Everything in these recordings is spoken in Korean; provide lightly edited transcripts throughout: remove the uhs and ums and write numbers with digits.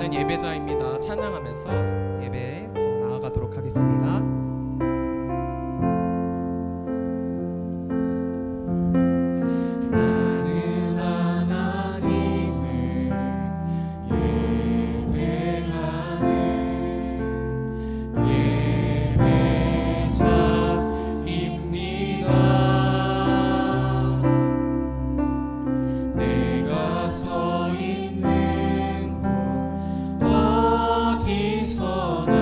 나는 예배자입니다. 찬양하면서 예배에 더 나아가도록 하겠습니다. 어디서나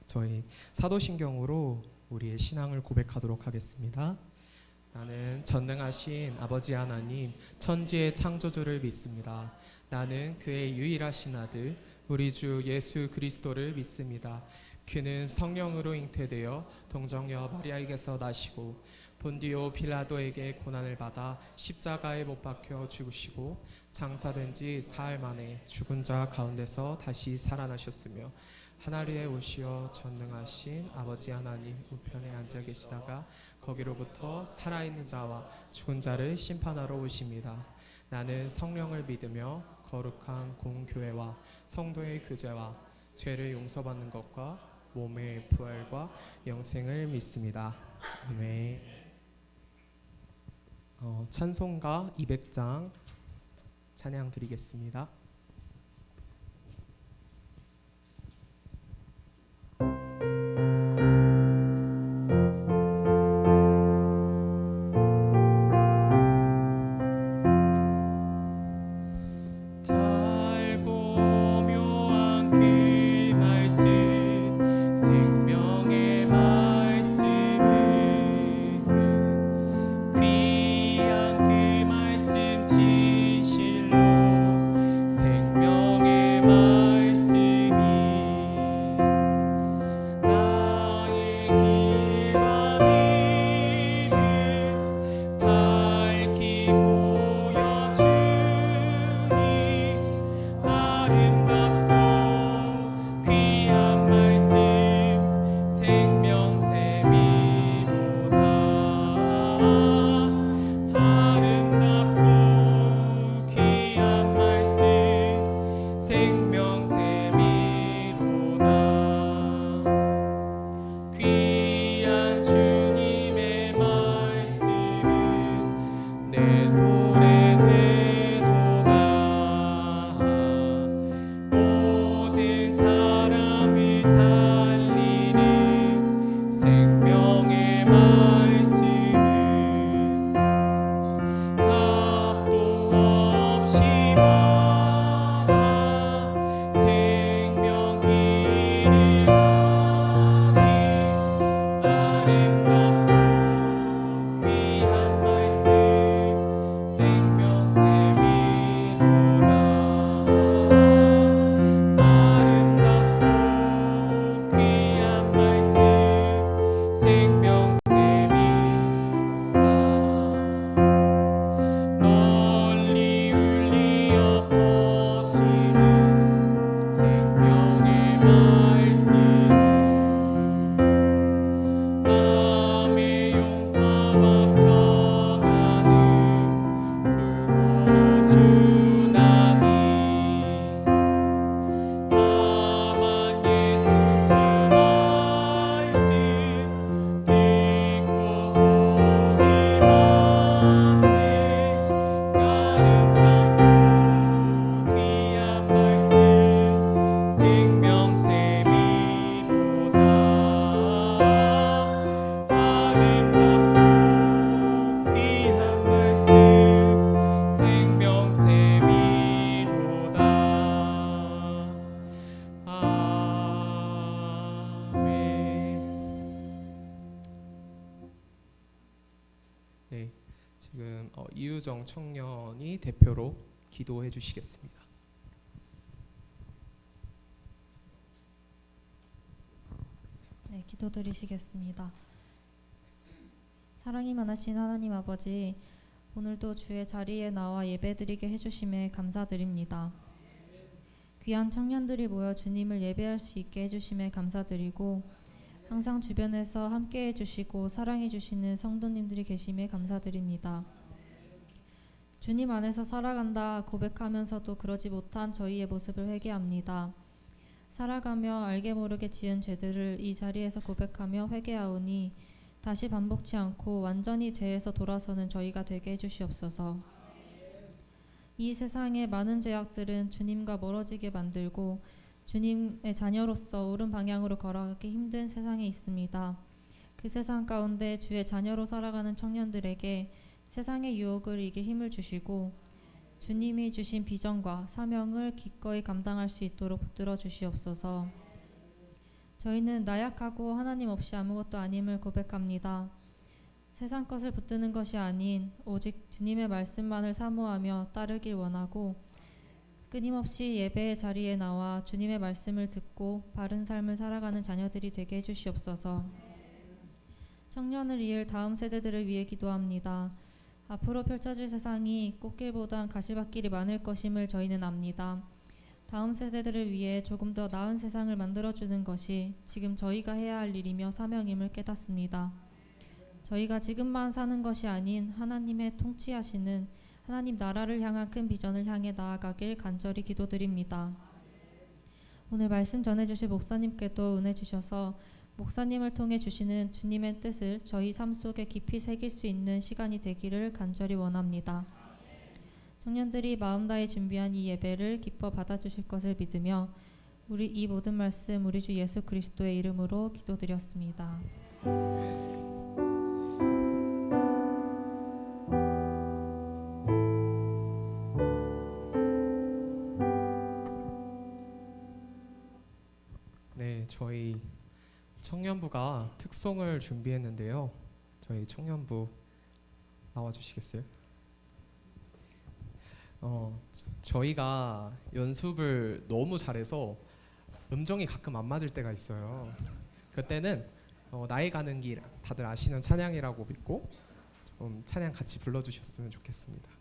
저희 사도신경으로 우리의 신앙을 고백하도록 하겠습니다. 나는 전능하신 아버지 하나님 천지의 창조주를 믿습니다. 나는 그의 유일하신 아들 우리 주 예수 그리스도를 믿습니다. 그는 성령으로 잉태되어 동정녀 마리아에게서 나시고 본디오 빌라도에게 고난을 받아 십자가에 못 박혀 죽으시고 장사된 지 사흘 만에 죽은 자 가운데서 다시 살아나셨으며 하늘에 오시어 전능하신 아버지 하나님 우편에 앉아 계시다가 거기로부터 살아있는 자와 죽은 자를 심판하러 오십니다. 나는 성령을 믿으며 거룩한 공교회와 성도의 교제와 죄를 용서받는 것과 몸의 부활과 영생을 믿습니다. 아멘. 찬송가 200장 찬양 드리겠습니다. 네, 지금 이유정 청년이 대표로 기도해 주시겠습니다. 네, 기도드리시겠습니다. 사랑이 많으신 하나님 아버지, 오늘도 주의 자리에 나와 예배드리게 해주심에 감사드립니다. 귀한 청년들이 모여 주님을 예배할 수 있게 해주심에 감사드리고 항상 주변에서 함께 해주시고 사랑해 주시는 성도님들이 계심에 감사드립니다. 주님 안에서 살아간다 고백하면서도 그러지 못한 저희의 모습을 회개합니다. 살아가며 알게 모르게 지은 죄들을 이 자리에서 고백하며 회개하오니 다시 반복치 않고 완전히 죄에서 돌아서는 저희가 되게 해주시옵소서. 이 세상의 많은 죄악들은 주님과 멀어지게 만들고 주님의 자녀로서 옳은 방향으로 걸어가기 힘든 세상에 있습니다. 그 세상 가운데 주의 자녀로 살아가는 청년들에게 세상의 유혹을 이길 힘을 주시고 주님이 주신 비전과 사명을 기꺼이 감당할 수 있도록 붙들어 주시옵소서. 저희는 나약하고 하나님 없이 아무것도 아님을 고백합니다. 세상 것을 붙드는 것이 아닌 오직 주님의 말씀만을 사모하며 따르길 원하고 끊임없이 예배의 자리에 나와 주님의 말씀을 듣고 바른 삶을 살아가는 자녀들이 되게 해주시옵소서. 청년을 이을 다음 세대들을 위해 기도합니다. 앞으로 펼쳐질 세상이 꽃길보단 가시밭길이 많을 것임을 저희는 압니다. 다음 세대들을 위해 조금 더 나은 세상을 만들어주는 것이 지금 저희가 해야 할 일이며 사명임을 깨닫습니다. 저희가 지금만 사는 것이 아닌 하나님의 통치하시는 하나님 나라를 향한 큰 비전을 향해 나아가길 간절히 기도드립니다. 오늘 말씀 전해주실 목사님께도 은혜 주셔서 목사님을 통해 주시는 주님의 뜻을 저희 삶 속에 깊이 새길 수 있는 시간이 되기를 간절히 원합니다. 청년들이 마음 다해 준비한 이 예배를 기뻐 받아주실 것을 믿으며 우리 이 모든 말씀 우리 주 예수 그리스도의 이름으로 기도드렸습니다. 네, 저희 청년부가 특송을 준비했는데요. 저희 청년부 나와주시겠어요? 저희가 연습을 너무 잘해서 음정이 가끔 안 맞을 때가 있어요. 그때는 나의 가는 길 다들 아시는 찬양이라고 믿고 좀 찬양 같이 불러주셨으면 좋겠습니다.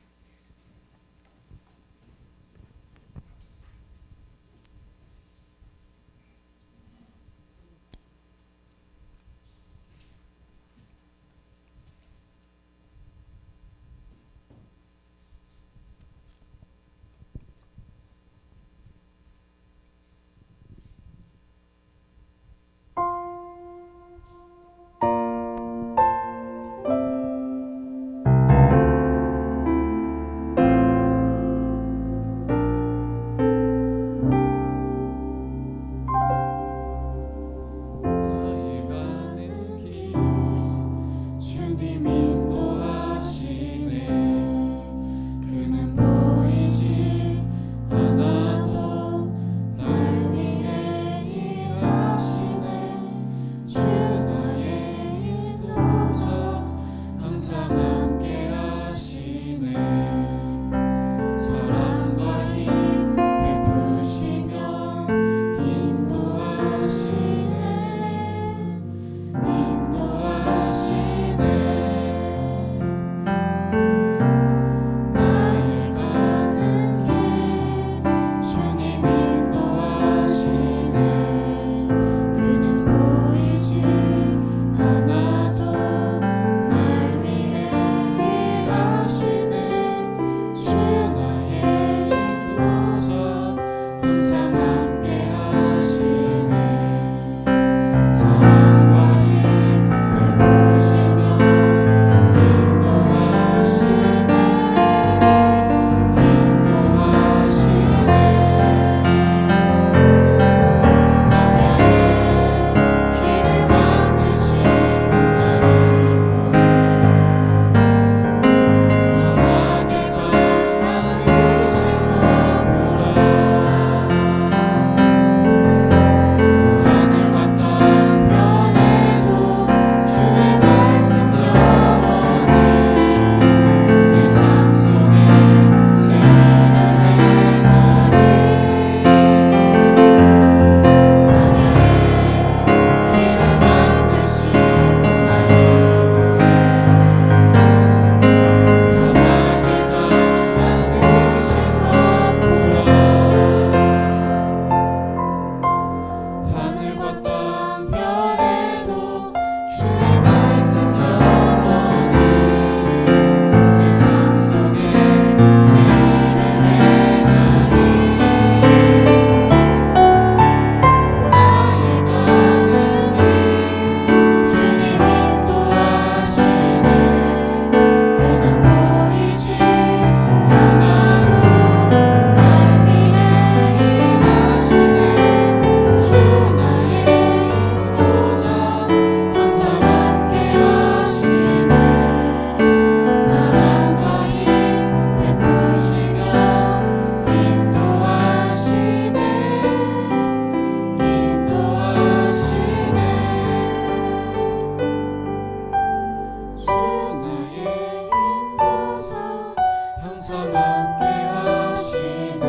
참 함께 하시네.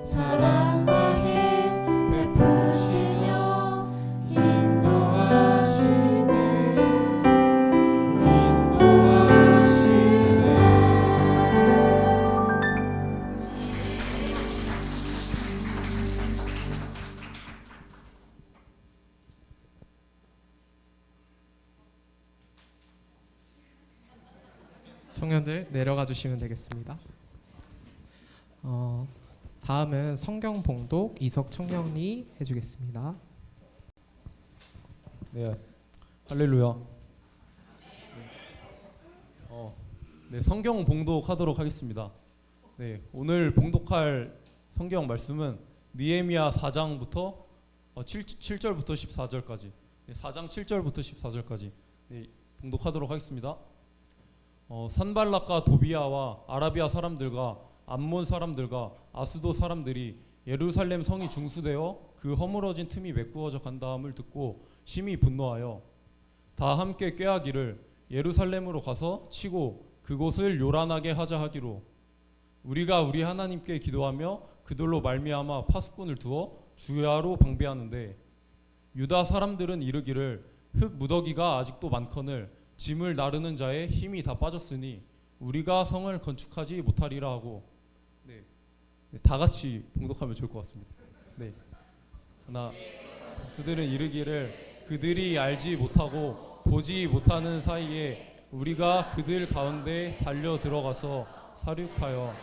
사랑과 힘 베푸시며 인도하시네. 청년들 내려가 주시면 되겠습니다. 다음은 성경 봉독 이석 청년이 해주겠습니다. 네, 할렐루야. 네, 성경 봉독하도록 하겠습니다. 네, 오늘 봉독할 성경 말씀은 느헤미야 4장부터 7절부터 14절까지, 네, 4장 7절부터 14절까지 네, 봉독하도록 하겠습니다. 산발락과 도비아와 아라비아 사람들과 암몬 사람들과 아수도 사람들이 예루살렘 성이 중수되어 그 허물어진 틈이 메꾸어져 간다함을 듣고 심히 분노하여 다 함께 꾀하기를 예루살렘으로 가서 치고 그곳을 요란하게 하자 하기로 우리가 우리 하나님께 기도하며 그들로 말미암아 파수꾼을 두어 주야로 방배하는데 유다 사람들은 이르기를 흙 무더기가 아직도 많거늘 짐을 나르는 자의 힘이 다 빠졌으니 우리가 성을 건축하지 못하리라 하고 네, 다 같이 봉독하면 좋을 것 같습니다. 네, 하나 그들은 이르기를 그들이 알지 못하고 보지 못하는 사이에 우리가 그들 가운데 달려 들어가서 사륙하여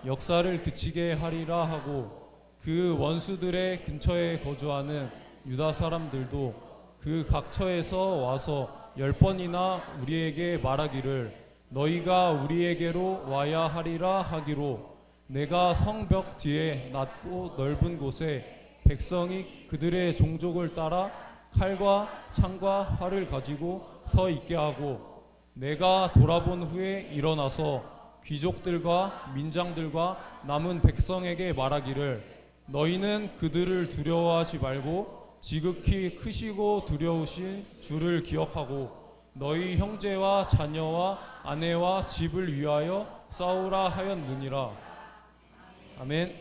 역사를 그치게 하리라 하고 그 원수들의 근처에 거주하는 유다 사람들도 그 각처에서 와서 10번이나 우리에게 말하기를 너희가 우리에게로 와야 하리라 하기로 내가 성벽 뒤에 낮고 넓은 곳에 백성이 그들의 종족을 따라 칼과 창과 활을 가지고 서 있게 하고 내가 돌아본 후에 일어나서 귀족들과 민장들과 남은 백성에게 말하기를 너희는 그들을 두려워하지 말고 지극히 크시고 두려우신 주를 기억하고 너희 형제와 자녀와 아내와 집을 위하여 싸우라 하였느니라. 아멘.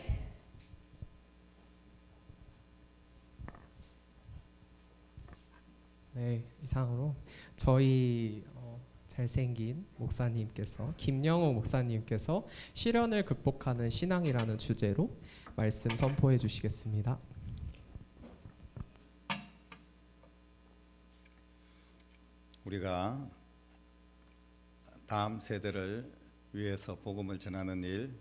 네, 이상으로 저희 잘생긴 목사님께서 김영호 목사님께서 시련을 극복하는 신앙이라는 주제로 말씀 선포해 주시겠습니다. 우리가 다음 세대를 위해서 복음을 전하는 일,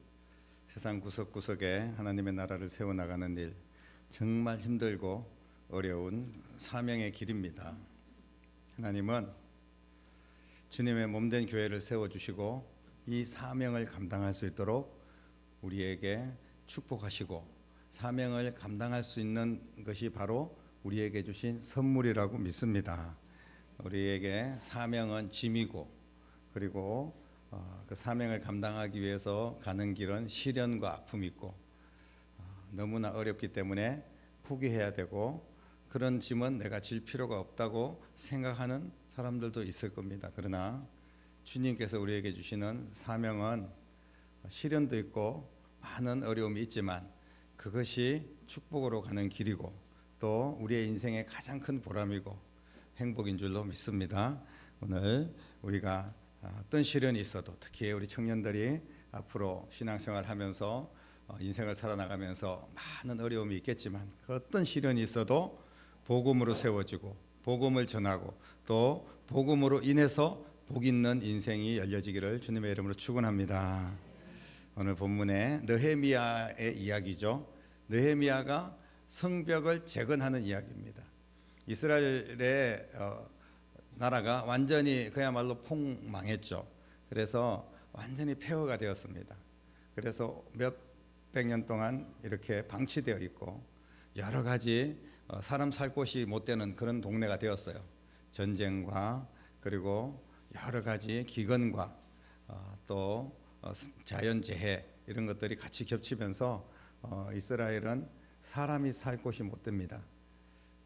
세상 구석구석에 하나님의 나라를 세워나가는 일, 정말 힘들고 어려운 사명의 길입니다. 하나님은 주님의 몸된 교회를 세워주시고 이 사명을 감당할 수 있도록 우리에게 축복하시고 사명을 감당할 수 있는 것이 바로 우리에게 주신 선물이라고 믿습니다. 우리에게 사명은 짐이고 그리고 그 사명을 감당하기 위해서 가는 길은 시련과 아픔이 있고 너무나 어렵기 때문에 포기해야 되고 그런 짐은 내가 질 필요가 없다고 생각하는 사람들도 있을 겁니다. 그러나 주님께서 우리에게 주시는 사명은 시련도 있고 많은 어려움이 있지만 그것이 축복으로 가는 길이고 또 우리의 인생의 가장 큰 보람이고 행복인 줄로 믿습니다. 오늘 우리가 어떤 시련이 있어도 특히 우리 청년들이 앞으로 신앙생활 하면서 인생을 살아나가면서 많은 어려움이 있겠지만 그 어떤 시련이 있어도 복음으로 세워지고 복음을 전하고 또 복음으로 인해서 복 있는 인생이 열려지기를 주님의 이름으로 축원합니다. 오늘 본문의 느헤미야의 이야기죠. 느헤미야가 성벽을 재건하는 이야기입니다. 이스라엘의 나라가 완전히 그야말로 폭망했죠. 그래서 완전히 폐허가 되었습니다. 그래서 몇백 년 동안 이렇게 방치되어 있고 여러 가지 사람 살 곳이 못 되는 그런 동네가 되었어요. 전쟁과 그리고 여러 가지 기근과 또 자연재해 이런 것들이 같이 겹치면서 이스라엘은 사람이 살 곳이 못 됩니다.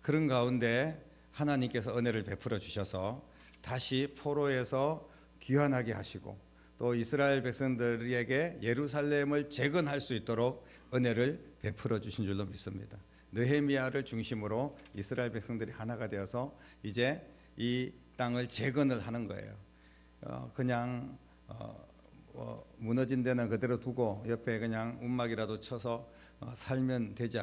그런 가운데 하나님께서 은혜를 베풀어 주셔서 다시 포로에서 귀환하게 하시고 또 이스라엘 백성들에게 예루살렘을 재건할 수 있도록 은혜를 베풀어 주신 줄로 믿습니다. 느헤미야를 중심으로 이스라엘 백성들이 하나가 되어서 이제 이 땅을 재건을 하는 거예요. 그냥 무너진 데는 그대로 두고 옆에 그냥 움막이라도 쳐서 살면 되지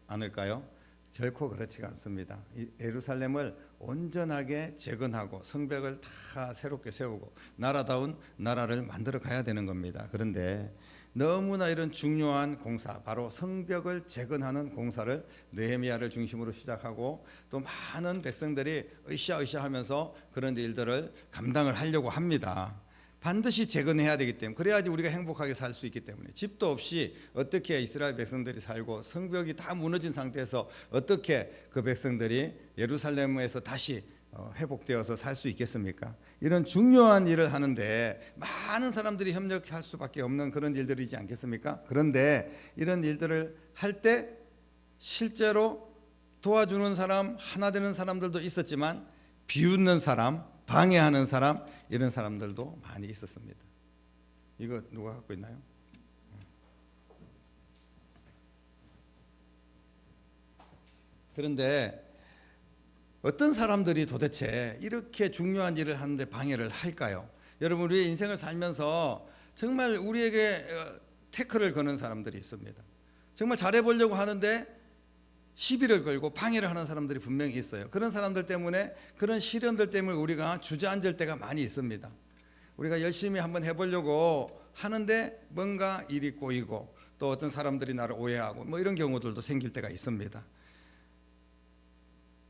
않을까요? 결코 그렇지가 않습니다. 예루살렘을 온전하게 재건하고 성벽을 다 새롭게 세우고 나라다운 나라를 만들어 가야 되는 겁니다. 그런데 너무나 이런 중요한 공사, 바로 성벽을 재건하는 공사를 느헤미야를 중심으로 시작하고 또 많은 백성들이 으쌰으쌰 하면서 그런 일들을 감당을 하려고 합니다. 반드시 재건해야 되기 때문에, 그래야지 우리가 행복하게 살 수 있기 때문에. 집도 없이 어떻게 이스라엘 백성들이 살고 성벽이 다 무너진 상태에서 어떻게 그 백성들이 예루살렘에서 다시 회복되어서 살 수 있겠습니까? 이런 중요한 일을 하는데 많은 사람들이 협력할 수밖에 없는 그런 일들이지 않겠습니까? 그런데 이런 일들을 할 때 실제로 도와주는 사람, 하나 되는 사람들도 있었지만 비웃는 사람, 방해하는 사람, 이런 사람들도 많이 있었습니다. 이거 누가 갖고 있나요? 그런데 어떤 사람들이 도대체 이렇게 중요한 일을 하는데 방해를 할까요? 여러분, 우리의 인생을 살면서 정말 우리에게 태클을 거는 사람들이 있습니다. 정말 잘해보려고 하는데 시비를 걸고 방해를 하는 사람들이 분명히 있어요. 그런 사람들 때문에, 그런 시련들 때문에 우리가 주저앉을 때가 많이 있습니다. 우리가 열심히 한번 해보려고 하는데 뭔가 일이 꼬이고 또 어떤 사람들이 나를 오해하고 뭐 이런 경우들도 생길 때가 있습니다.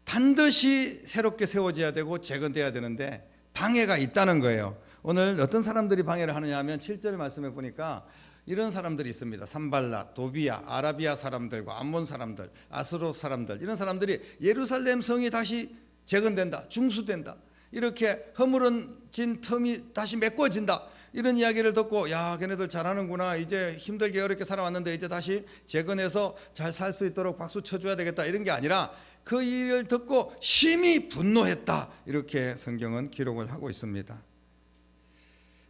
반드시 새롭게 세워져야 되고 재건돼야 되는데 방해가 있다는 거예요. 오늘 어떤 사람들이 방해를 하느냐 하면 7절 말씀에 보니까 이런 사람들이 있습니다. 산발랏, 도비야, 아라비아 사람들과 암몬 사람들, 아스롯 사람들, 이런 사람들이 예루살렘 성이 다시 재건된다, 중수된다, 이렇게 허물어진 틈이 다시 메꿔진다, 이런 이야기를 듣고 야, 걔네들 잘하는구나, 이제 힘들게 어렵게 살아왔는데 이제 다시 재건해서 잘 살 수 있도록 박수 쳐줘야 되겠다, 이런 게 아니라 그 일을 듣고 심히 분노했다, 이렇게 성경은 기록을 하고 있습니다.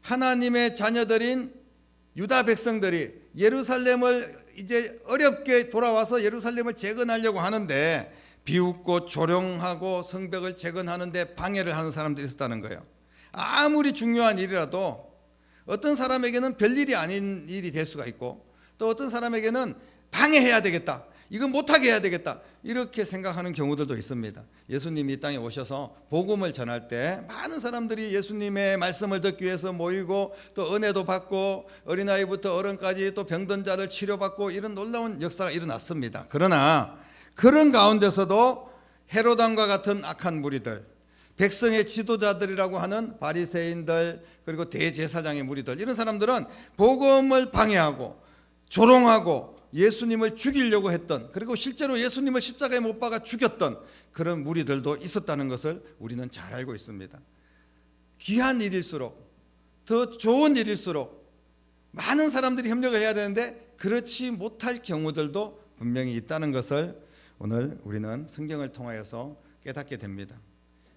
하나님의 자녀들인 유다 백성들이 예루살렘을 이제 어렵게 돌아와서 예루살렘을 재건하려고 하는데 비웃고 조롱하고 성벽을 재건하는데 방해를 하는 사람들이 있었다는 거예요. 아무리 중요한 일이라도 어떤 사람에게는 별일이 아닌 일이 될 수가 있고 또 어떤 사람에게는 방해해야 되겠다, 이건 못하게 해야 되겠다, 이렇게 생각하는 경우들도 있습니다. 예수님이 이 땅에 오셔서 복음을 전할 때 많은 사람들이 예수님의 말씀을 듣기 위해서 모이고 또 은혜도 받고 어린아이부터 어른까지 또 병든 자를 치료받고 이런 놀라운 역사가 일어났습니다. 그러나 그런 가운데서도 헤로당과 같은 악한 무리들, 백성의 지도자들이라고 하는 바리새인들, 그리고 대제사장의 무리들, 이런 사람들은 복음을 방해하고 조롱하고 예수님을 죽이려고 했던, 그리고 실제로 예수님을 십자가에 못 박아 죽였던 그런 무리들도 있었다는 것을 우리는 잘 알고 있습니다. 귀한 일일수록, 더 좋은 일일수록 많은 사람들이 협력을 해야 되는데 그렇지 못할 경우들도 분명히 있다는 것을 오늘 우리는 성경을 통하여서 깨닫게 됩니다.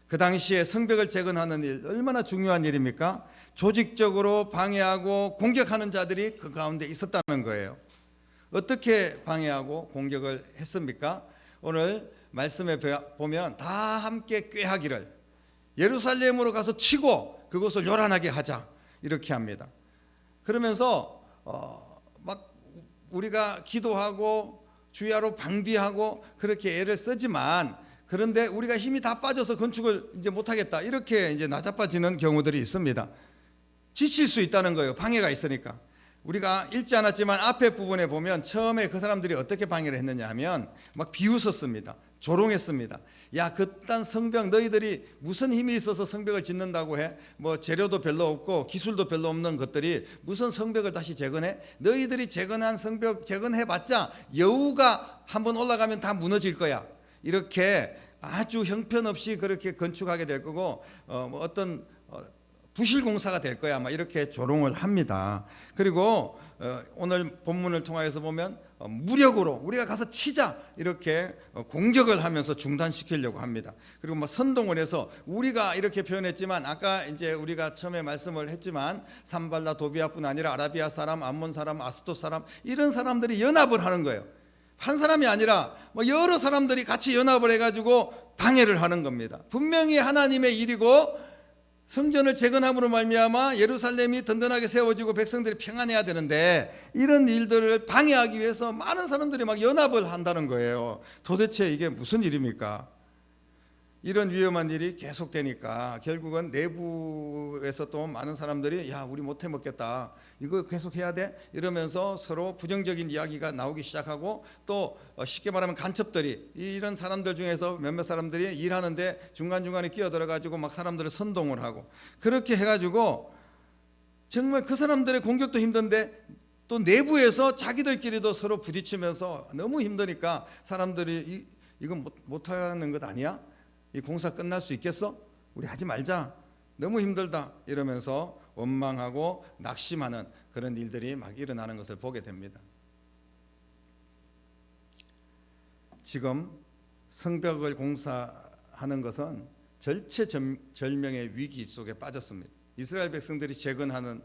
그 당시에 성벽을 재건하는 일, 얼마나 중요한 일입니까? 조직적으로 방해하고 공격하는 자들이 그 가운데 있었다는 거예요. 어떻게 방해하고 공격을 했습니까? 오늘 말씀에 보면 다 함께 꾀하기를, 예루살렘으로 가서 치고 그것을 요란하게 하자, 이렇게 합니다. 그러면서 막 우리가 기도하고 주야로 방비하고 그렇게 애를 쓰지만, 그런데 우리가 힘이 다 빠져서 건축을 이제 못하겠다, 이렇게 이제 나자빠지는 경우들이 있습니다. 지칠 수 있다는 거예요, 방해가 있으니까. 우리가 읽지 않았지만 앞에 부분에 보면 처음에 그 사람들이 어떻게 방해를 했느냐 하면 막 비웃었습니다. 조롱했습니다. 야, 그딴 성벽, 너희들이 무슨 힘이 있어서 성벽을 짓는다고 해? 뭐 재료도 별로 없고 기술도 별로 없는 것들이 무슨 성벽을 다시 재건해? 너희들이 재건한 성벽 재건해봤자 여우가 한번 올라가면 다 무너질 거야. 이렇게 아주 형편없이 그렇게 건축하게 될 거고 뭐 어떤 부실공사가 될 거야, 막 이렇게 조롱을 합니다. 그리고 오늘 본문을 통하여서 보면 무력으로 우리가 가서 치자 이렇게 공격을 하면서 중단시키려고 합니다. 그리고 막 선동을 해서 우리가 이렇게 표현했지만 아까 이제 우리가 처음에 말씀을 했지만 산발라 도비아뿐 아니라 아라비아 사람, 암몬 사람, 아스돗 사람 이런 사람들이 연합을 하는 거예요. 한 사람이 아니라 뭐 여러 사람들이 같이 연합을 해가지고 방해를 하는 겁니다. 분명히 하나님의 일이고 성전을 재건함으로 말미암아 예루살렘이 든든하게 세워지고 백성들이 평안해야 되는데 이런 일들을 방해하기 위해서 많은 사람들이 막 연합을 한다는 거예요. 도대체 이게 무슨 일입니까? 이런 위험한 일이 계속되니까 결국은 내부에서 또 많은 사람들이 야 우리 못해 먹겠다 이거 계속 해야 돼 이러면서 서로 부정적인 이야기가 나오기 시작하고 또 쉽게 말하면 간첩들이 이런 사람들 중에서 몇몇 사람들이 일하는데 중간중간에 끼어들어 가지고 막 사람들을 선동을 하고 그렇게 해가지고 정말 그 사람들의 공격도 힘든데 또 내부에서 자기들끼리도 서로 부딪히면서 너무 힘드니까 사람들이 이건 못하는 것 아니야? 이 공사 끝날 수 있겠어? 우리 하지 말자. 너무 힘들다. 이러면서 원망하고 낙심하는 그런 일들이 막 일어나는 것을 보게 됩니다. 지금 성벽을 공사하는 것은 절체절명의 위기 속에 빠졌습니다. 이스라엘 백성들이 재건하는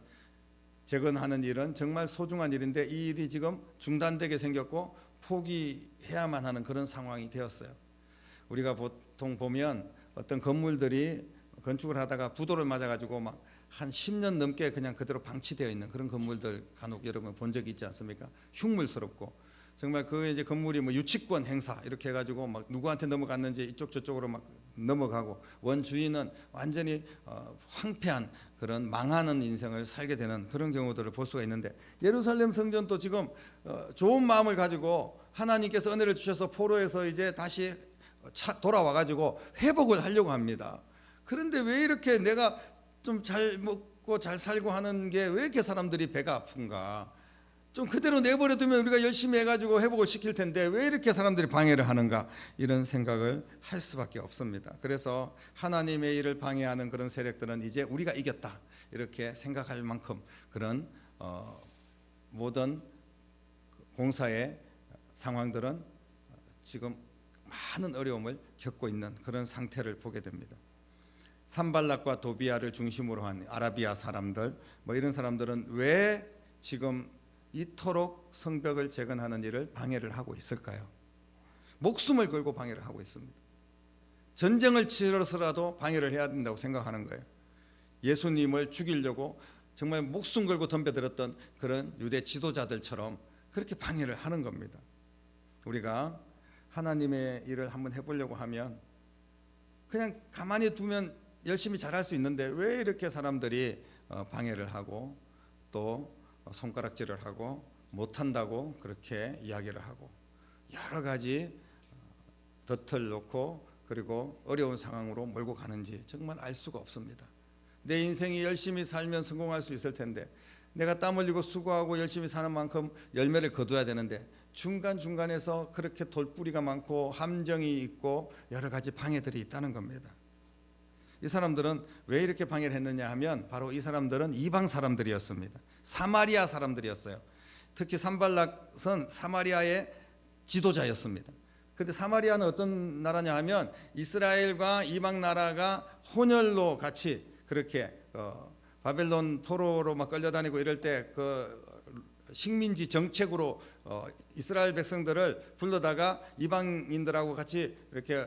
일은 정말 소중한 일인데 이 일이 지금 중단되게 생겼고 포기해야만 하는 그런 상황이 되었어요. 우리가 보통 보면 어떤 건물들이 건축을 하다가 부도를 맞아가지고 막 한 10년 넘게 그냥 그대로 방치되어 있는 그런 건물들 간혹 여러분 본 적이 있지 않습니까? 흉물스럽고 정말 그 이제 건물이 뭐 유치권 행사 이렇게 해가지고 막 누구한테 넘어갔는지 이쪽 저쪽으로 막 넘어가고 원주인은 완전히 황폐한 그런 망하는 인생을 살게 되는 그런 경우들을 볼 수가 있는데 예루살렘 성전도 지금 좋은 마음을 가지고 하나님께서 은혜를 주셔서 포로에서 이제 다시 돌아와가지고 회복을 하려고 합니다. 그런데 왜 이렇게 내가 좀 잘 먹고 잘 살고 하는 게 왜 이렇게 사람들이 배가 아픈가? 좀 그대로 내버려 두면 우리가 열심히 해가지고 회복을 시킬 텐데 왜 이렇게 사람들이 방해를 하는가? 이런 생각을 할 수밖에 없습니다. 그래서 하나님의 일을 방해하는 그런 세력들은 이제 우리가 이겼다 이렇게 생각할 만큼 그런 모든 공사의 상황들은 지금 많은 어려움을 겪고 있는 그런 상태를 보게 됩니다. 산발락과 도비아를 중심으로 한 아라비아 사람들 뭐 이런 사람들은 왜 지금 이토록 성벽을 재건하는 일을 방해를 하고 있을까요? 목숨을 걸고 방해를 하고 있습니다. 전쟁을 치러서라도 방해를 해야 된다고 생각하는 거예요. 예수님을 죽이려고 정말 목숨 걸고 덤벼들었던 그런 유대 지도자들처럼 그렇게 방해를 하는 겁니다. 우리가 하나님의 일을 한번 해보려고 하면 그냥 가만히 두면 열심히 잘할 수 있는데 왜 이렇게 사람들이 방해를 하고 또 손가락질을 하고 못한다고 그렇게 이야기를 하고 여러 가지 덫을 놓고 그리고 어려운 상황으로 몰고 가는지 정말 알 수가 없습니다. 내 인생이 열심히 살면 성공할 수 있을 텐데 내가 땀 흘리고 수고하고 열심히 사는 만큼 열매를 거둬야 되는데 중간중간에서 그렇게 돌뿌리가 많고 함정이 있고 여러 가지 방해들이 있다는 겁니다. 이 사람들은 왜 이렇게 방해를 했느냐 하면 바로 이 사람들은 이방 사람들이었습니다. 사마리아 사람들이었어요. 특히 산발락은 사마리아의 지도자였습니다. 그런데 사마리아는 어떤 나라냐 하면 이스라엘과 이방 나라가 혼혈로 같이 그렇게 바벨론 포로로 막 끌려다니고 이럴 때 그 식민지 정책으로 이스라엘 백성들을 불러다가 이방인들하고 같이 이렇게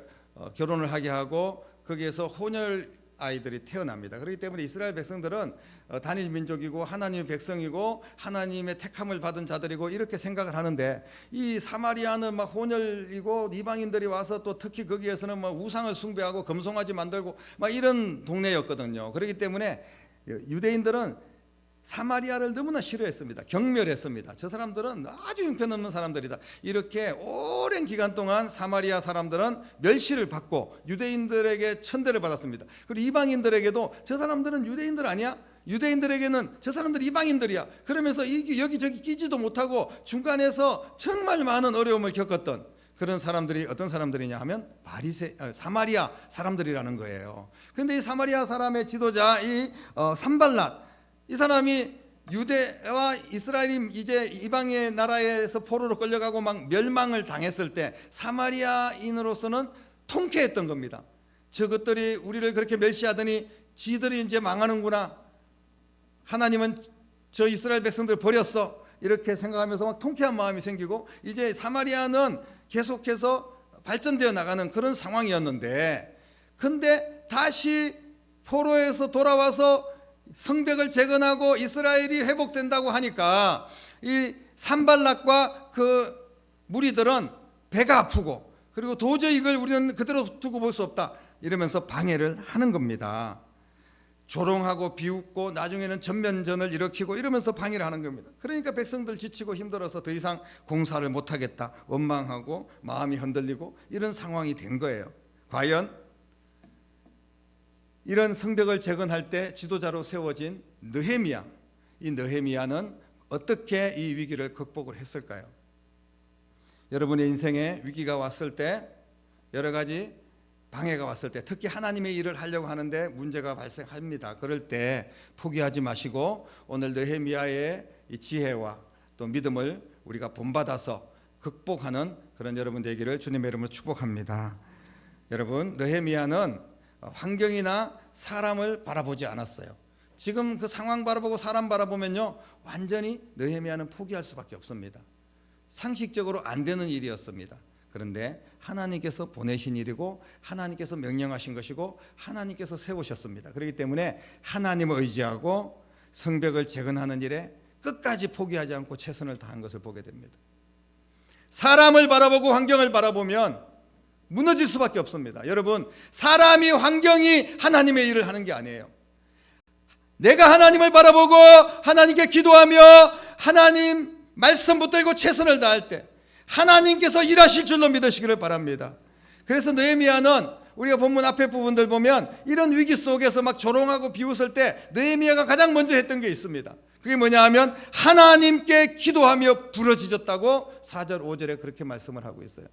결혼을 하게 하고 거기에서 혼혈 아이들이 태어납니다. 그렇기 때문에 이스라엘 백성들은 단일 민족이고 하나님의 백성이고 하나님의 택함을 받은 자들이고 이렇게 생각을 하는데 이 사마리아는 막 혼혈이고 이방인들이 와서 또 특히 거기에서는 막 우상을 숭배하고 금송아지 만들고 막 이런 동네였거든요. 그렇기 때문에 유대인들은 사마리아를 너무나 싫어했습니다. 경멸했습니다. 저 사람들은 아주 형편없는 사람들이다. 이렇게 오랜 기간 동안 사마리아 사람들은 멸시를 받고 유대인들에게 천대를 받았습니다. 그리고 이방인들에게도 저 사람들은 유대인들 아니야? 유대인들에게는 저 사람들 이방인들이야. 그러면서 여기저기 끼지도 못하고 중간에서 정말 많은 어려움을 겪었던 그런 사람들이 어떤 사람들이냐 하면 사마리아 사람들이라는 거예요. 그런데 이 사마리아 사람의 지도자 이 산발랏 이 사람이 유대와 이스라엘이 이제 이방의 나라에서 포로로 끌려가고 막 멸망을 당했을 때 사마리아인으로서는 통쾌했던 겁니다. 저것들이 우리를 그렇게 멸시하더니 지들이 이제 망하는구나, 하나님은 저 이스라엘 백성들을 버렸어, 이렇게 생각하면서 막 통쾌한 마음이 생기고, 이제 사마리아는 계속해서 발전되어 나가는 그런 상황이었는데, 근데 다시 포로에서 돌아와서 성벽을 재건하고 이스라엘이 회복된다고 하니까 이 산발락과 그 무리들은 배가 아프고, 그리고 도저히 이걸 우리는 그대로 두고 볼 수 없다 이러면서 방해를 하는 겁니다. 조롱하고 비웃고 나중에는 전면전을 일으키고 이러면서 방해를 하는 겁니다. 그러니까 백성들 지치고 힘들어서 더 이상 공사를 못하겠다, 원망하고 마음이 흔들리고 이런 상황이 된 거예요. 과연 이런 성벽을 재건할 때 지도자로 세워진 느헤미야, 이 느헤미야는 어떻게 이 위기를 극복을 했을까요? 여러분의 인생에 위기가 왔을 때, 여러 가지 방해가 왔을 때, 특히 하나님의 일을 하려고 하는데 문제가 발생합니다. 그럴 때 포기하지 마시고 오늘 느헤미야의 이 지혜와 또 믿음을 우리가 본받아서 극복하는 그런 여러분 되기를 주님의 이름으로 축복합니다. 여러분, 느헤미야는 환경이나 사람을 바라보지 않았어요. 지금 그 상황 바라보고 사람 바라보면요, 완전히 느헤미야는 포기할 수밖에 없습니다. 상식적으로 안 되는 일이었습니다. 그런데 하나님께서 보내신 일이고 하나님께서 명령하신 것이고 하나님께서 세우셨습니다. 그렇기 때문에 하나님을 의지하고 성벽을 재건하는 일에 끝까지 포기하지 않고 최선을 다한 것을 보게 됩니다. 사람을 바라보고 환경을 바라보면 무너질 수밖에 없습니다. 여러분, 사람이 환경이 하나님의 일을 하는 게 아니에요. 내가 하나님을 바라보고 하나님께 기도하며 하나님 말씀 붙들고 최선을 다할 때 하나님께서 일하실 줄로 믿으시기를 바랍니다. 그래서 느헤미야는 우리가 본문 앞에 부분들 보면 이런 위기 속에서 막 조롱하고 비웃을 때 느헤미야가 가장 먼저 했던 게 있습니다. 그게 뭐냐 하면 하나님께 기도하며 부르짖었다고 4절 5절에 그렇게 말씀을 하고 있어요.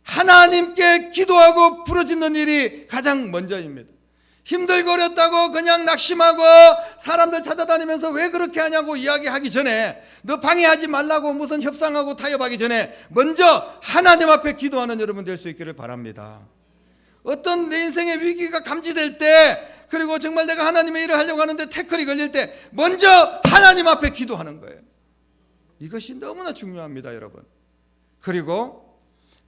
하나님께 기도하고 부르짖는 일이 가장 먼저입니다. 힘들고 어렵다고 그냥 낙심하고 사람들 찾아다니면서 왜 그렇게 하냐고 이야기하기 전에, 너 방해하지 말라고 무슨 협상하고 타협하기 전에 먼저 하나님 앞에 기도하는 여러분 될 수 있기를 바랍니다. 어떤 내 인생의 위기가 감지될 때, 그리고 정말 내가 하나님의 일을 하려고 하는데 태클이 걸릴 때 먼저 하나님 앞에 기도하는 거예요. 이것이 너무나 중요합니다, 여러분. 그리고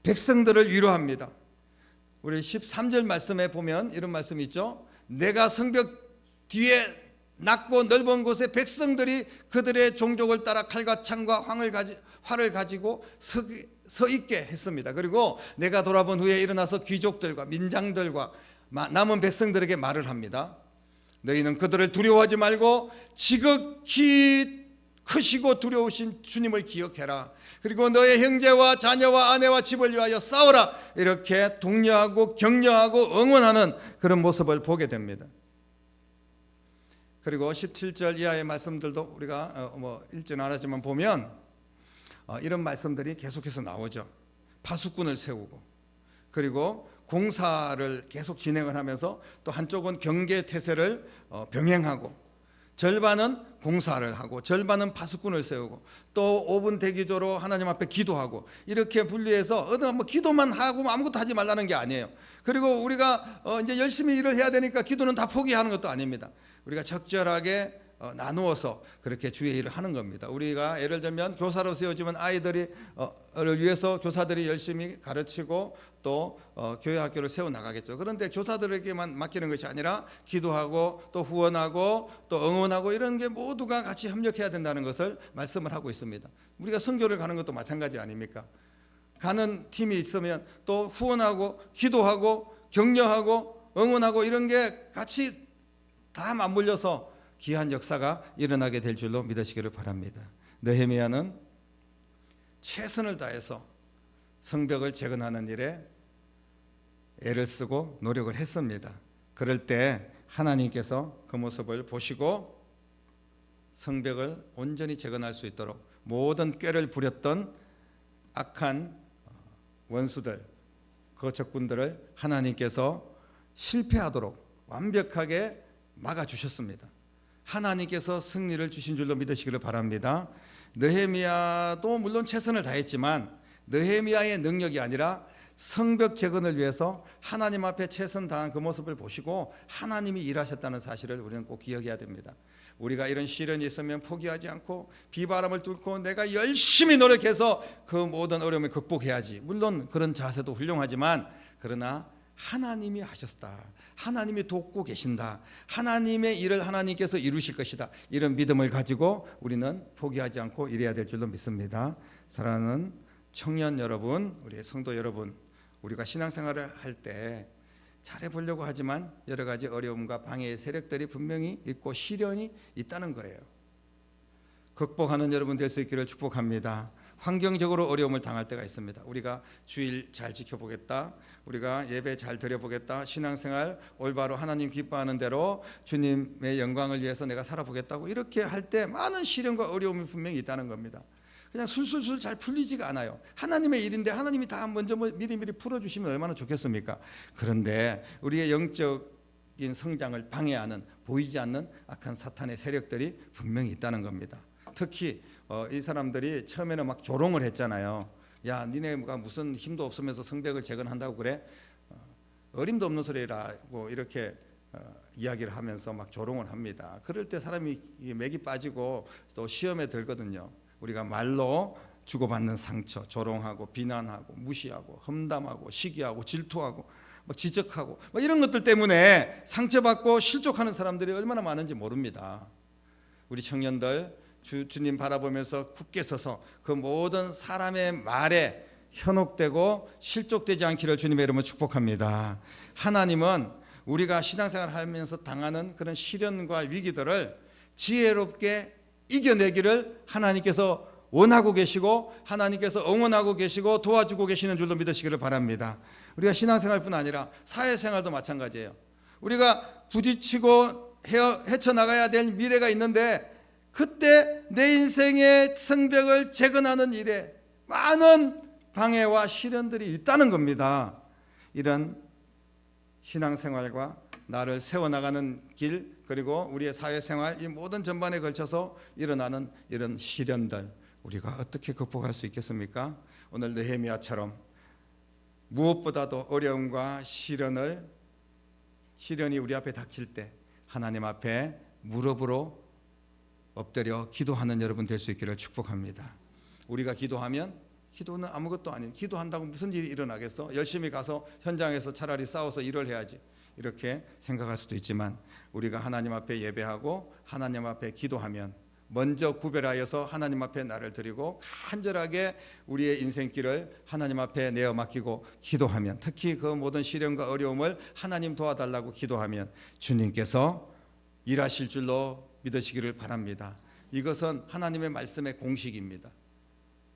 백성들을 위로합니다. 우리 13절 말씀에 보면 이런 말씀이 있죠. 내가 성벽 뒤에 낮고 넓은 곳에 백성들이 그들의 종족을 따라 칼과 창과 활을 가지고 서 있게 했습니다. 그리고 내가 돌아본 후에 일어나서 귀족들과 민장들과 남은 백성들에게 말을 합니다. 너희는 그들을 두려워하지 말고 지극히 크시고 두려우신 주님을 기억해라. 그리고 너의 형제와 자녀와 아내와 집을 위하여 싸우라. 이렇게 독려하고 격려하고 응원하는 그런 모습을 보게 됩니다. 그리고 17절 이하의 말씀들도 우리가 읽지는 않았지만 보면 이런 말씀들이 계속해서 나오죠. 파수꾼을 세우고, 그리고 공사를 계속 진행을 하면서 또 한쪽은 경계 태세를 병행하고, 절반은 공사를 하고 절반은 파수꾼을 세우고, 또 5분 대기조로 하나님 앞에 기도하고, 이렇게 분리해서 기도만 하고 아무것도 하지 말라는 게 아니에요. 그리고 우리가 이제 열심히 일을 해야 되니까 기도는 다 포기하는 것도 아닙니다. 우리가 적절하게 나누어서 그렇게 주의 일을 하는 겁니다. 우리가 예를 들면 교사로 세워지면 아이들을 위해서 교사들이 열심히 가르치고 또 교회 학교를 세워나가겠죠. 그런데 교사들에게만 맡기는 것이 아니라 기도하고 또 후원하고 또 응원하고 이런 게 모두가 같이 협력해야 된다는 것을 말씀을 하고 있습니다. 우리가 선교를 가는 것도 마찬가지 아닙니까? 가는 팀이 있으면 또 후원하고 기도하고 격려하고 응원하고 이런 게 같이 다 맞물려서 귀한 역사가 일어나게 될 줄로 믿으시기를 바랍니다. 느헤미야는 최선을 다해서 성벽을 재건하는 일에 애를 쓰고 노력을 했습니다. 그럴 때 하나님께서 그 모습을 보시고 성벽을 온전히 재건할 수 있도록 모든 꾀를 부렸던 악한 원수들, 그 적군들을 하나님께서 실패하도록 완벽하게 막아주셨습니다. 하나님께서 승리를 주신 줄로 믿으시기를 바랍니다. 느헤미야도 물론 최선을 다했지만 느헤미야의 능력이 아니라 성벽 재건을 위해서 하나님 앞에 최선 다한 그 모습을 보시고 하나님이 일하셨다는 사실을 우리는 꼭 기억해야 됩니다. 우리가 이런 시련이 있으면 포기하지 않고 비바람을 뚫고 내가 열심히 노력해서 그 모든 어려움을 극복해야지. 물론 그런 자세도 훌륭하지만 그러나 하나님이 하셨다. 하나님이 돕고 계신다. 하나님의 일을 하나님께서 이루실 것이다. 이런 믿음을 가지고 우리는 포기하지 않고 일해야 될 줄로 믿습니다. 사랑하는 청년 여러분, 우리 성도 여러분, 우리가 신앙생활을 할 때 잘해보려고 하지만 여러 가지 어려움과 방해의 세력들이 분명히 있고 시련이 있다는 거예요. 극복하는 여러분 될 수 있기를 축복합니다. 환경적으로 어려움을 당할 때가 있습니다. 우리가 주일 잘 지켜보겠다, 우리가 예배 잘 드려보겠다, 신앙생활 올바로 하나님 기뻐하는 대로 주님의 영광을 위해서 내가 살아보겠다고 이렇게 할 때 많은 시련과 어려움이 분명히 있다는 겁니다. 그냥 술술술 잘 풀리지가 않아요. 하나님의 일인데 하나님이 다 먼저 미리미리 풀어주시면 얼마나 좋겠습니까? 그런데 우리의 영적인 성장을 방해하는 보이지 않는 악한 사탄의 세력들이 분명히 있다는 겁니다. 특히 이 사람들이 처음에는 막 조롱을 했잖아요. 야, 니네가 무슨 힘도 없으면서 성벽을 재건한다고 그래? 어림도 없는 소리라고 이렇게 이야기를 하면서 막 조롱을 합니다. 그럴 때 사람이 맥이 빠지고 또 시험에 들거든요. 우리가 말로 주고받는 상처, 조롱하고 비난하고 무시하고 험담하고 시기하고 질투하고 막 지적하고 막 이런 것들 때문에 상처받고 실족하는 사람들이 얼마나 많은지 모릅니다. 우리 청년들 주님 바라보면서 굳게 서서 그 모든 사람의 말에 현혹되고 실족되지 않기를 주님의 이름으로 축복합니다. 하나님은 우리가 신앙생활을 하면서 당하는 그런 시련과 위기들을 지혜롭게 이겨내기를 하나님께서 원하고 계시고 하나님께서 응원하고 계시고 도와주고 계시는 줄로 믿으시기를 바랍니다. 우리가 신앙생활뿐 아니라 사회생활도 마찬가지예요. 우리가 부딪히고 헤쳐나가야 될 미래가 있는데 그때 내 인생의 성벽을 재건하는 일에 많은 방해와 시련들이 있다는 겁니다. 이런 신앙생활과 나를 세워나가는 길, 그리고 우리의 사회생활, 이 모든 전반에 걸쳐서 일어나는 이런 시련들 우리가 어떻게 극복할 수 있겠습니까? 오늘 느헤미야처럼 무엇보다도 어려움과 시련이 우리 앞에 닥칠 때 하나님 앞에 무릎으로 엎드려 기도하는 여러분 될 수 있기를 축복합니다. 우리가 기도하면 기도는 아무것도 아닌, 기도한다고 무슨 일이 일어나겠어? 열심히 가서 현장에서 차라리 싸워서 일을 해야지, 이렇게 생각할 수도 있지만 우리가 하나님 앞에 예배하고 하나님 앞에 기도하면 먼저 구별하여서 하나님 앞에 나를 드리고 간절하게 우리의 인생길을 하나님 앞에 내어 맡기고 기도하면, 특히 그 모든 시련과 어려움을 하나님 도와달라고 기도하면 주님께서 일하실 줄로 믿으시기를 바랍니다. 이것은 하나님의 말씀의 공식입니다.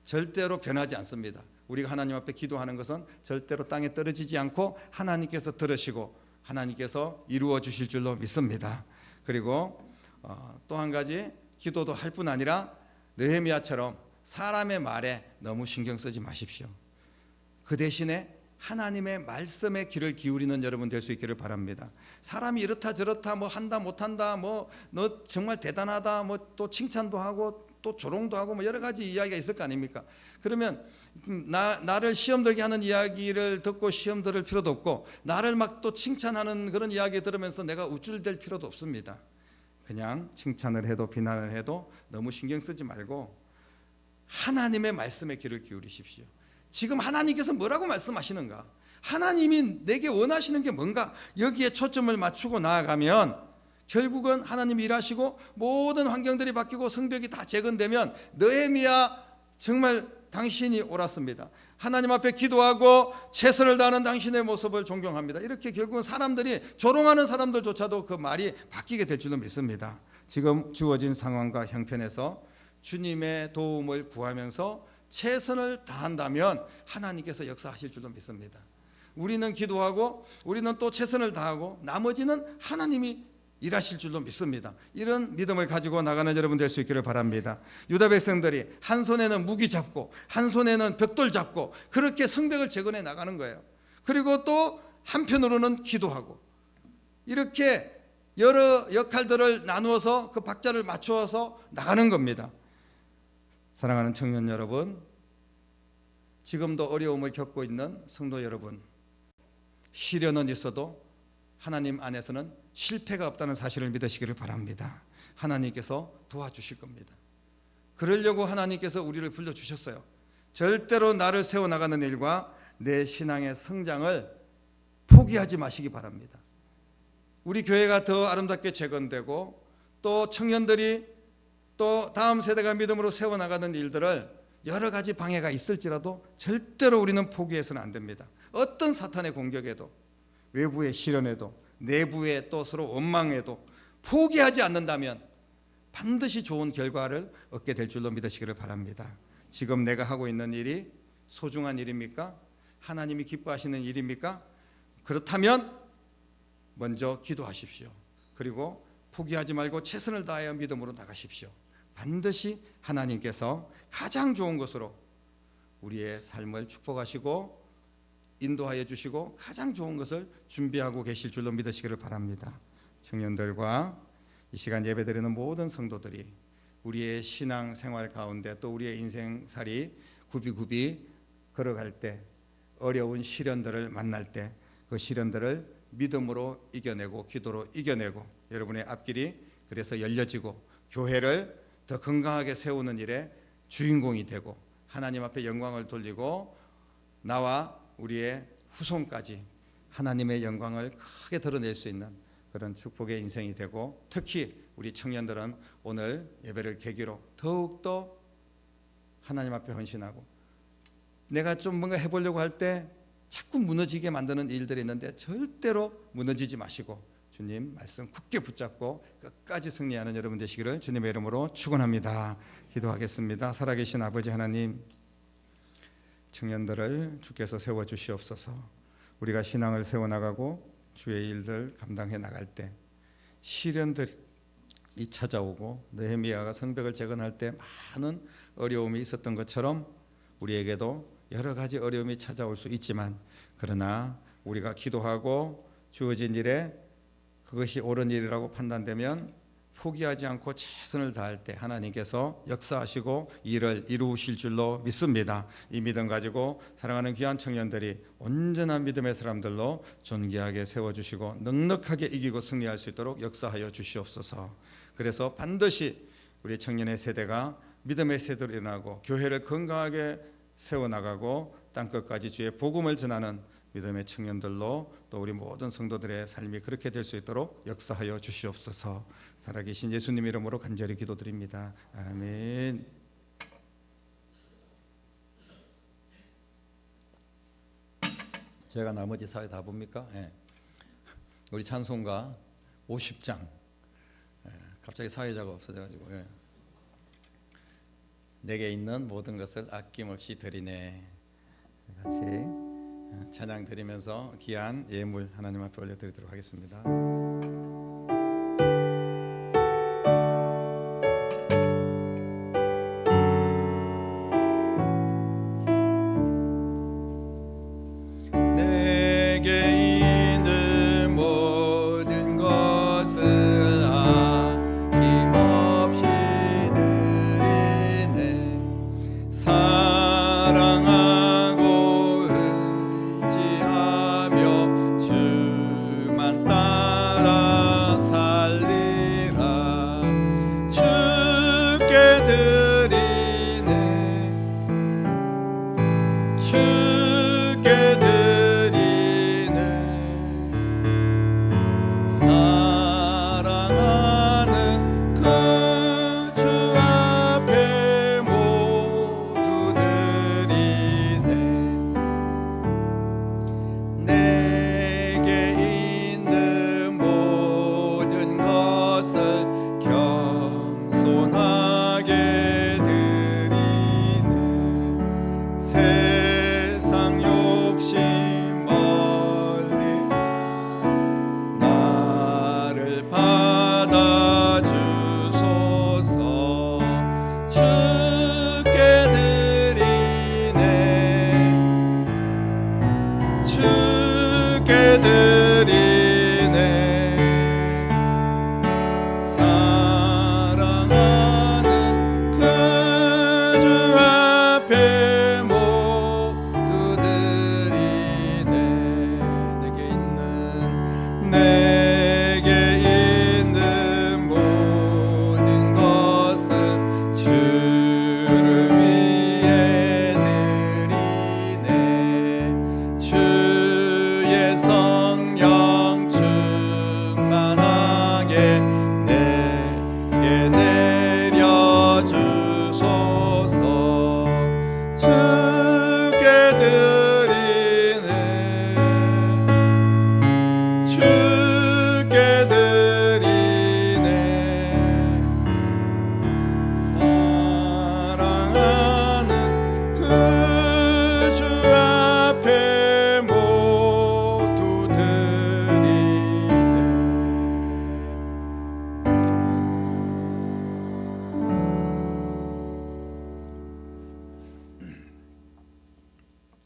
절대로 변하지 않습니다. 우리가 하나님 앞에 기도하는 것은 절대로 땅에 떨어지지 않고 하나님께서 들으시고 하나님께서 이루어 주실 줄로 믿습니다. 그리고 또 한 가지, 기도도 할 뿐 아니라 느헤미야처럼 사람의 말에 너무 신경 쓰지 마십시오. 그 대신에 하나님의 말씀에 귀를 기울이는 여러분 될 수 있기를 바랍니다. 사람이 이렇다 저렇다 뭐 한다 못한다, 뭐 너 정말 대단하다, 뭐 또 칭찬도 하고 또 조롱도 하고 뭐 여러 가지 이야기가 있을 거 아닙니까? 그러면 나를 시험 들게 하는 이야기를 듣고 시험 들을 필요도 없고, 나를 막 또 칭찬하는 그런 이야기 들으면서 내가 우쭐댈 필요도 없습니다. 그냥 칭찬을 해도 비난을 해도 너무 신경 쓰지 말고 하나님의 말씀에 귀를 기울이십시오. 지금 하나님께서 뭐라고 말씀하시는가? 하나님이 내게 원하시는 게 뭔가? 여기에 초점을 맞추고 나아가면 결국은 하나님이 일하시고 모든 환경들이 바뀌고 성벽이 다 재건되면 느헤미야 정말 당신이 옳았습니다. 하나님 앞에 기도하고 최선을 다하는 당신의 모습을 존경합니다. 이렇게 결국은 사람들이, 조롱하는 사람들조차도 그 말이 바뀌게 될 줄로 믿습니다. 지금 주어진 상황과 형편에서 주님의 도움을 구하면서 최선을 다한다면 하나님께서 역사하실 줄로 믿습니다. 우리는 기도하고 우리는 또 최선을 다하고 나머지는 하나님이 일하실 줄로 믿습니다. 이런 믿음을 가지고 나가는 여러분 될 수 있기를 바랍니다. 유다 백성들이 한 손에는 무기 잡고 한 손에는 벽돌 잡고 그렇게 성벽을 재건해 나가는 거예요. 그리고 또 한편으로는 기도하고, 이렇게 여러 역할들을 나누어서 그 박자를 맞추어서 나가는 겁니다. 사랑하는 청년 여러분, 지금도 어려움을 겪고 있는 성도 여러분, 시련은 있어도 하나님 안에서는 실패가 없다는 사실을 믿으시기를 바랍니다. 하나님께서 도와주실 겁니다. 그러려고 하나님께서 우리를 불러주셨어요. 절대로 나를 세워나가는 일과 내 신앙의 성장을 포기하지 마시기 바랍니다. 우리 교회가 더 아름답게 재건되고 또 청년들이 또 다음 세대가 믿음으로 세워나가는 일들을 여러 가지 방해가 있을지라도 절대로 우리는 포기해서는 안 됩니다. 어떤 사탄의 공격에도, 외부의 시련에도, 내부의 또 서로 원망에도 포기하지 않는다면 반드시 좋은 결과를 얻게 될 줄로 믿으시기를 바랍니다. 지금 내가 하고 있는 일이 소중한 일입니까? 하나님이 기뻐하시는 일입니까? 그렇다면 먼저 기도하십시오. 그리고 포기하지 말고 최선을 다하여 믿음으로 나가십시오. 반드시 하나님께서 가장 좋은 것으로 우리의 삶을 축복하시고 인도하여 주시고 가장 좋은 것을 준비하고 계실 줄로 믿으시기를 바랍니다. 청년들과 이 시간 예배드리는 모든 성도들이 우리의 신앙 생활 가운데 또 우리의 인생살이 굽이굽이 걸어갈 때 어려운 시련들을 만날 때 그 시련들을 믿음으로 이겨내고 기도로 이겨내고 여러분의 앞길이 그래서 열려지고 교회를 더 건강하게 세우는 일에 주인공이 되고 하나님 앞에 영광을 돌리고 나와 우리의 후손까지 하나님의 영광을 크게 드러낼 수 있는 그런 축복의 인생이 되고 특히 우리 청년들은 오늘 예배를 계기로 더욱더 하나님 앞에 헌신하고 내가 좀 뭔가 해보려고 할 때 자꾸 무너지게 만드는 일들이 있는데 절대로 무너지지 마시고 주님 말씀 굳게 붙잡고 끝까지 승리하는 여러분 되시기를 주님의 이름으로 축원합니다. 기도하겠습니다. 살아계신 아버지 하나님, 청년들을 주께서 세워주시옵소서. 우리가 신앙을 세워나가고 주의 일들 감당해 나갈 때 시련들이 찾아오고 느헤미야가 성벽을 재건할 때 많은 어려움이 있었던 것처럼 우리에게도 여러 가지 어려움이 찾아올 수 있지만 그러나 우리가 기도하고 주어진 일에 그것이 옳은 일이라고 판단되면 포기하지 않고 최선을 다할 때 하나님께서 역사하시고 일을 이루실 줄로 믿습니다. 이 믿음 가지고 사랑하는 귀한 청년들이 온전한 믿음의 사람들로 존귀하게 세워주시고 넉넉하게 이기고 승리할 수 있도록 역사하여 주시옵소서. 그래서 반드시 우리 청년의 세대가 믿음의 세대로 일어나고 교회를 건강하게 세워나가고 땅끝까지 주의 복음을 전하는 믿음의 청년들로 또 우리 모든 성도들의 삶이 그렇게 될 수 있도록 역사하여 주시옵소서. 살아계신 예수님 이름으로 간절히 기도드립니다. 아멘. 제가 나머지 사회 다 봅니까? 네. 우리 찬송가 50장. 갑자기 사회자가 없어져가지고 내게 있는 모든 것을 아낌없이 드리네. 같이 찬양 드리면서 귀한 예물 하나님 앞에 올려드리도록 하겠습니다. 내게 있는 모든 것을 아낌없이 드리네. 사랑하고 의지하며 주만 따라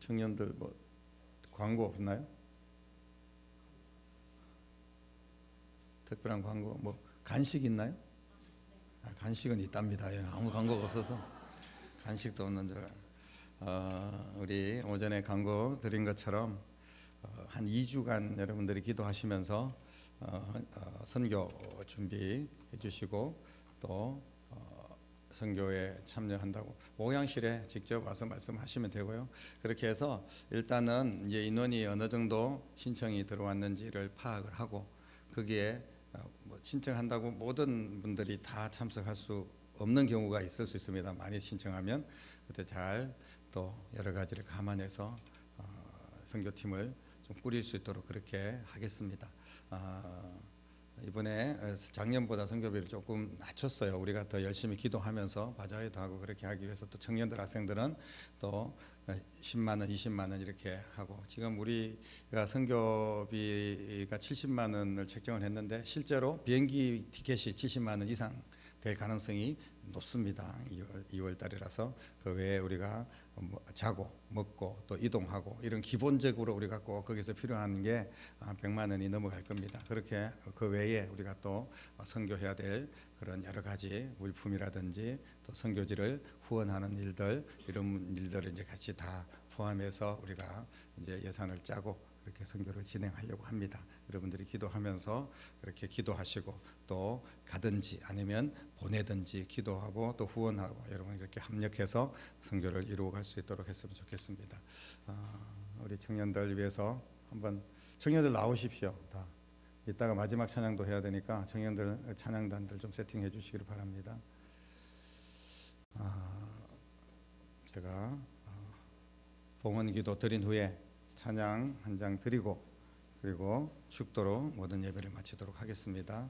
청년들 뭐 광고 없나요? 특별한 광고 뭐 간식 있나요? 간식은 있답니다. 예, 아무 광고가 없어서 간식도 없는 줄. 우리 오전에 광고 드린 것처럼 한 2주간 여러분들이 기도하시면서 선교 준비해 주시고 또 선교에 참여한다고 목양실에 직접 와서 말씀하시면 되고요. 그렇게 해서 일단은 이제 인원이 어느 정도 신청이 들어왔는지를 파악을 하고 거기에 뭐 신청한다고 모든 분들이 다 참석할 수 없는 경우가 있을 수 있습니다. 많이 신청하면 그때 잘 또 여러 가지를 감안해서 선교팀을 좀 꾸릴 수 있도록 그렇게 하겠습니다. 이번에 작년보다 선교비를 조금 낮췄어요. 우리가 더 열심히 기도하면서 바자회도 하고 그렇게 하기 위해서 또 청년들 학생들은 또 10만 원, 20만 원 이렇게 하고 지금 우리가 선교비가 70만 원을 책정을 했는데 실제로 비행기 티켓이 70만 원 이상 될 가능성이 높습니다. 2월 달이라서 그 외에 우리가 자고 먹고 또 이동하고 이런 기본적으로 우리가 꼭 거기서 필요한 게 100만 원이 넘어갈 겁니다. 그렇게 그 외에 우리가 또 선교해야 될 그런 여러 가지 물품이라든지 또 선교지를 후원하는 일들 이런 일들을 이제 같이 다 포함해서 우리가 이제 예산을 짜고 그렇게 선교를 진행하려고 합니다. 여러분들이 기도하면서 그렇게 기도하시고 또 가든지 아니면 보내든지 기도하고 또 후원하고 여러분 이렇게 합력해서 선교를 이루어갈 수 있도록 했으면 좋겠습니다. 우리 청년들 위해서 한번 청년들 나오십시오. 다 이따가 마지막 찬양도 해야 되니까 청년들 찬양단들 좀 세팅해 주시기를 바랍니다. 제가 봉헌기도 드린 후에 찬양 한 장 드리고 그리고 축도로 모든 예배를 마치도록 하겠습니다.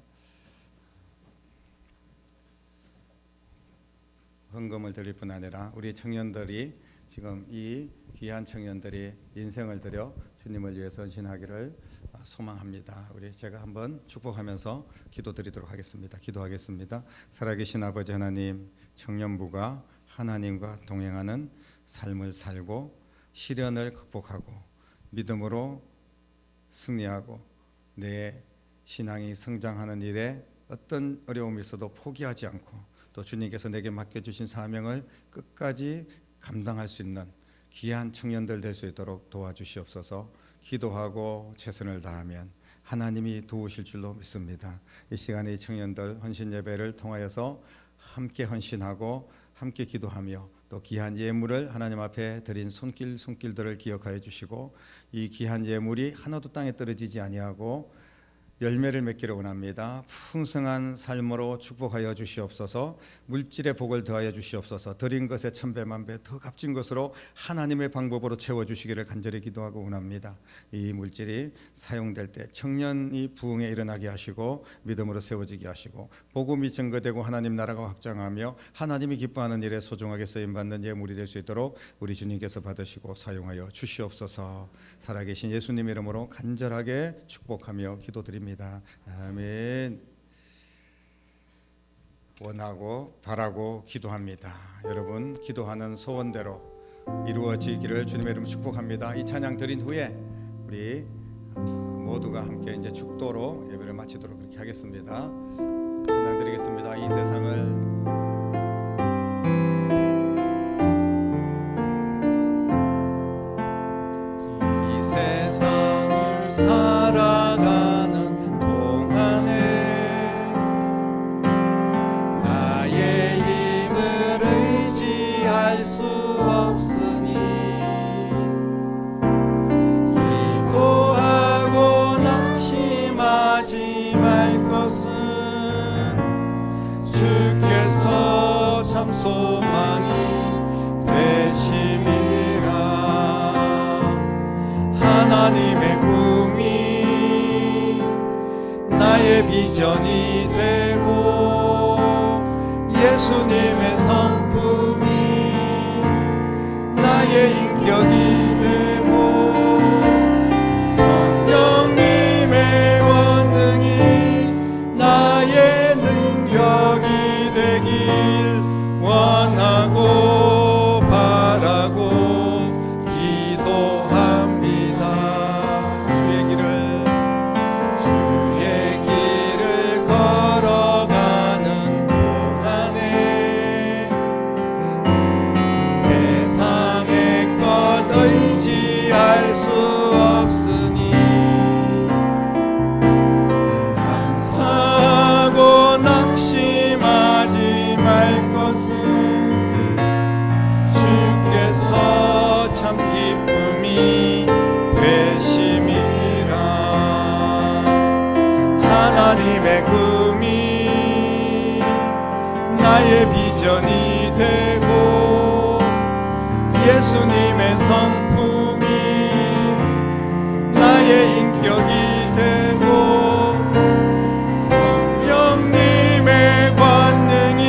헌금을 드릴 뿐 아니라 우리 청년들이 지금 이 귀한 청년들이 인생을 들여 주님을 위해 헌신하기를 소망합니다. 우리 제가 한번 축복하면서 기도드리도록 하겠습니다. 기도하겠습니다. 살아계신 아버지 하나님, 청년부가 하나님과 동행하는 삶을 살고 시련을 극복하고 믿음으로 승리하고 내 신앙이 성장하는 일에 어떤 어려움이 있어도 포기하지 않고 또 주님께서 내게 맡겨주신 사명을 끝까지 감당할 수 있는 귀한 청년들 될 수 있도록 도와주시옵소서. 기도하고 최선을 다하면 하나님이 도우실 줄로 믿습니다. 이 시간에 이 청년들 헌신 예배를 통하여서 함께 헌신하고 함께 기도하며 또 귀한 예물을 하나님 앞에 드린 손길들을 기억하여 주시고 이 귀한 예물이 하나도 땅에 떨어지지 아니하고 열매를 맺기를 원합니다. 풍성한 삶으로 축복하여 주시옵소서. 물질의 복을 더하여 주시옵소서. 드린 것에 천배만배 더 값진 것으로 하나님의 방법으로 채워주시기를 간절히 기도하고 원합니다. 이 물질이 사용될 때 청년이 부흥에 일어나게 하시고 믿음으로 세워지게 하시고 복음이 증거되고 하나님 나라가 확장하며 하나님이 기뻐하는 일에 소중하게 쓰임받는 예물이 될 수 있도록 우리 주님께서 받으시고 사용하여 주시옵소서. 살아계신 예수님 이름으로 간절하게 축복하며 기도드립니다. 아멘. 원하고 바라고 기도합니다. 여러분 기도하는 소원대로 이루어지기를 주님의 이름으로 축복합니다. 이 찬양 드린 후에 우리 모두가 함께 이제 축도로 예배를 마치도록 그렇게 하겠습니다. 찬양 드리겠습니다. 이 세상을 살아가는 동안에 나의 힘을 의지할 수 없으니 기도하고 낙심하지 말 것은 주께서 참 소망이 되심이라. 하나님의 꿈이 나의 비전이 되고 예수님의 성품이 나의 인격이 되고 성령님의 권능이 나의 능력이 되길 원하고 바라고 기도 하나님의 꿈이 나의 비전이 되고 예수님의 성품이 나의 인격이 되고 성령님의 권능이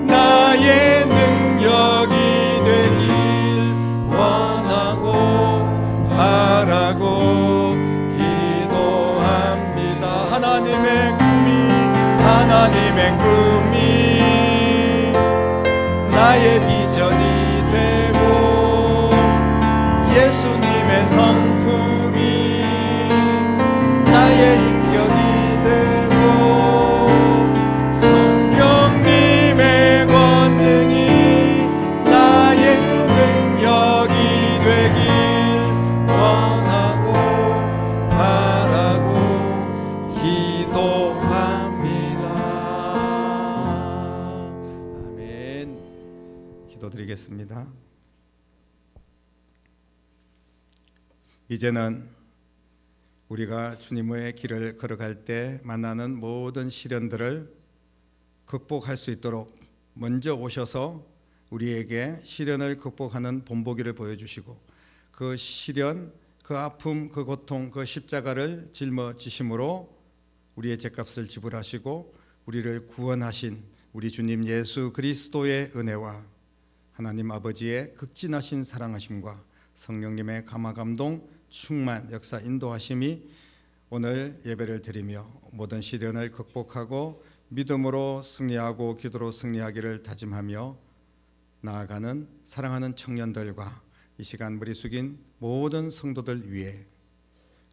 나의 능력이 되길 원하고 바라고 기도합니다. 하나님의 꿈이 나의 비전이 되고 예수님의 성품이 나의 인격이 되고 성령님의 권능이 나의 능력이 되길 원하고 바라고 기도합니다. 아멘. 기도드리겠습니다. 이제는 우리가 주님의 길을 걸어갈 때 만나는 모든 시련들을 극복할 수 있도록 먼저 오셔서 우리에게 시련을 극복하는 본보기를 보여주시고 그 시련, 그 아픔, 그 고통, 그 십자가를 짊어지심으로 우리의 죄값을 지불하시고 우리를 구원하신 우리 주님 예수 그리스도의 은혜와 하나님 아버지의 극진하신 사랑하심과 성령님의 감화감동 충만 역사 인도하심이 오늘 예배를 드리며 모든 시련을 극복하고 믿음으로 승리하고 기도로 승리하기를 다짐하며 나아가는 사랑하는 청년들과 이 시간 머리 숙인 모든 성도들 위해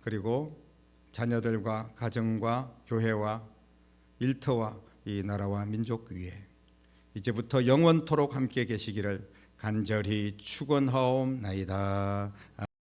그리고 자녀들과 가정과 교회와 일터와 이 나라와 민족 위에 이제부터 영원토록 함께 계시기를 간절히 축원하옵나이다.